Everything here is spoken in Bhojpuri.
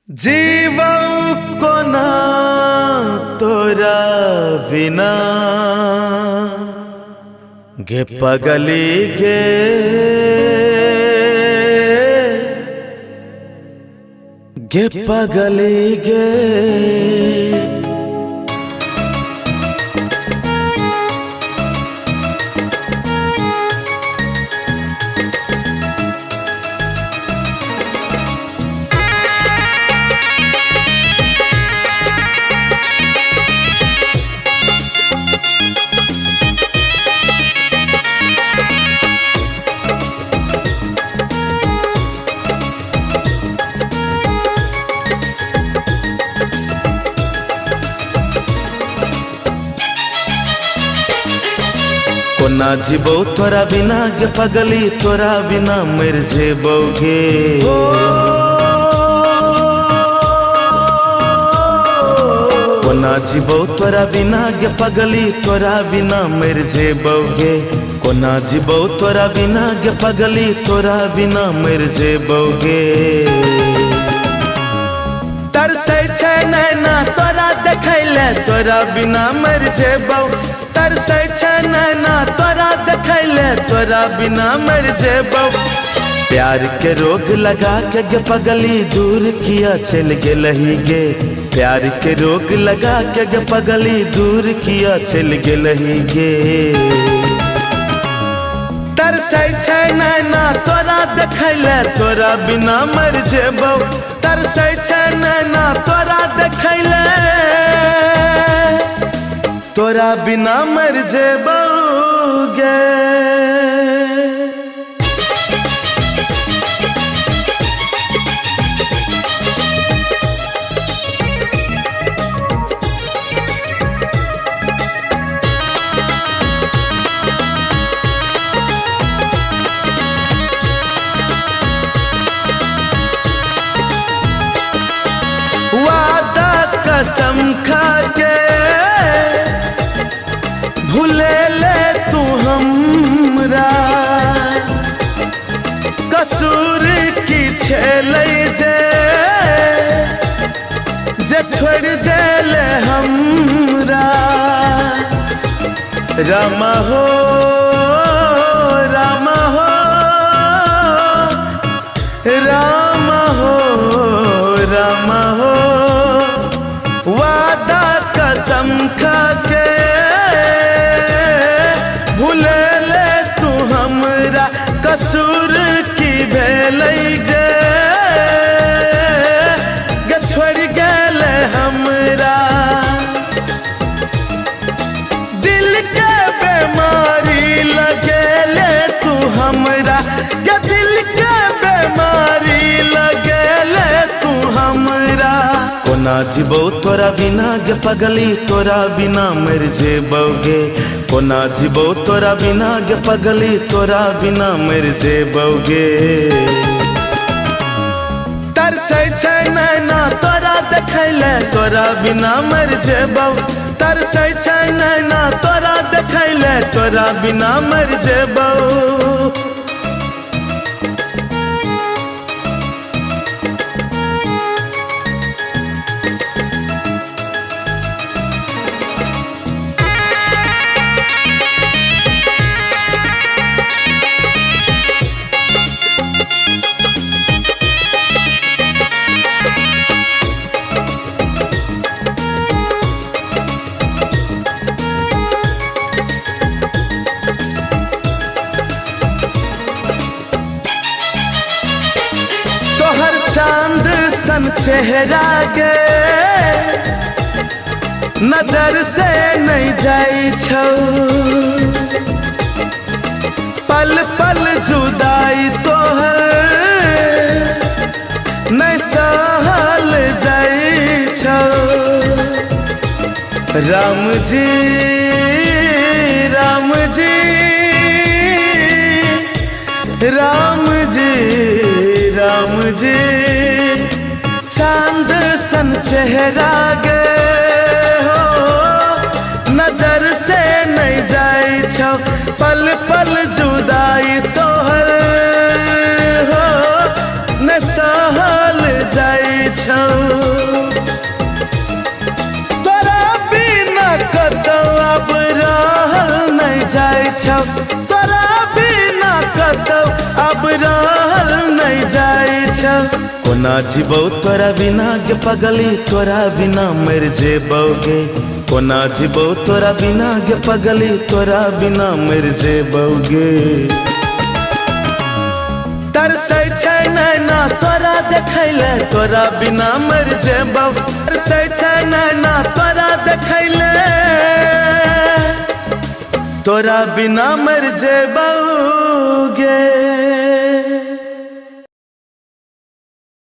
जीवौ कोना तोरा बिना गे पगली गे पगली गे। कोना जीवो तोरा बिना गे पगली, तोरा बिना मर जेबोगे। कोना जीवो तोरा बिना गे पगली, तोरा बिना मर जेबोगे। कोना जीवो तोरा बिना गे पगली, तोरा बिना मर जेबोगे। तरसै छै नैना तोरा देखैले, तोरा बिना मर जेबौ। तरसै छै नैना तोरा देखैले, तोरा बिना मर जेबौ। प्यार के रोग लगा के गे पगली, दूर किया चल गेलही गे। प्यार के रोग लगा के गे पगली, दूर किया चल गेलही गे। तरसै छै नैना तोरा देखैले, तोरा बिना मर जेबौ। तरसै छै नैना तोरा देखैले, तोरा बिना मर जेबोगे। वादा कसम खा के भूले ले तू हमरा, कसूर की छेलै जे छोड़ देले हमरा। रामा हो रामा हो रामा हो रामा हो, वादा कसम खा के भूले ले तू हमरा, कसूर की भेलै गे छोड़ गेले हमरा। दिल के बीमारी लगेले तू हमरा, गे दिल के बीमारी लगेले तू हमरा। कोना जीवो तोरा बिना गे पगली, तोरा बिना मर जेबोगे। कोना जीवो तोरा बिना गे पगली, तोरा बिना मर जेबोगे। तरसै छै नैना तोरा देखैले, तोरा बिना मर जेबौ। तरसै छै नैना तोरा देखैले, तोरा बिना मर जेबौ। चांद सन चेहरा गे नजर से नहीं जाई छौ। पल पल जुदाई तोहर नहीं सहल जाई छौ। राम जी राम जी राम जी राम जी, चांद सन चेहरा गे हो नजर से नहीं जाई छौ। पल पल जुदाई तोहर हो न सहल जाइ छौ। तोरा बिना कतौ अब रहल नहीं जाइ छौ। तोरा बिना कतौ अब रहल नहीं जाइ छौ। कोना जीबौ तोरा बिना गे पगली, तोरा बिना मर जेबौ गे। कोना जीबौ तोरा बिना गे पगली, तोरा बिना मर जेबौ गे। तरसै छै नैना तोरा देखैले, तोरा बिना मर जेबौ। तरसै छै नैना तोरा देखैले, तोरा बिना मर जेबौ गे।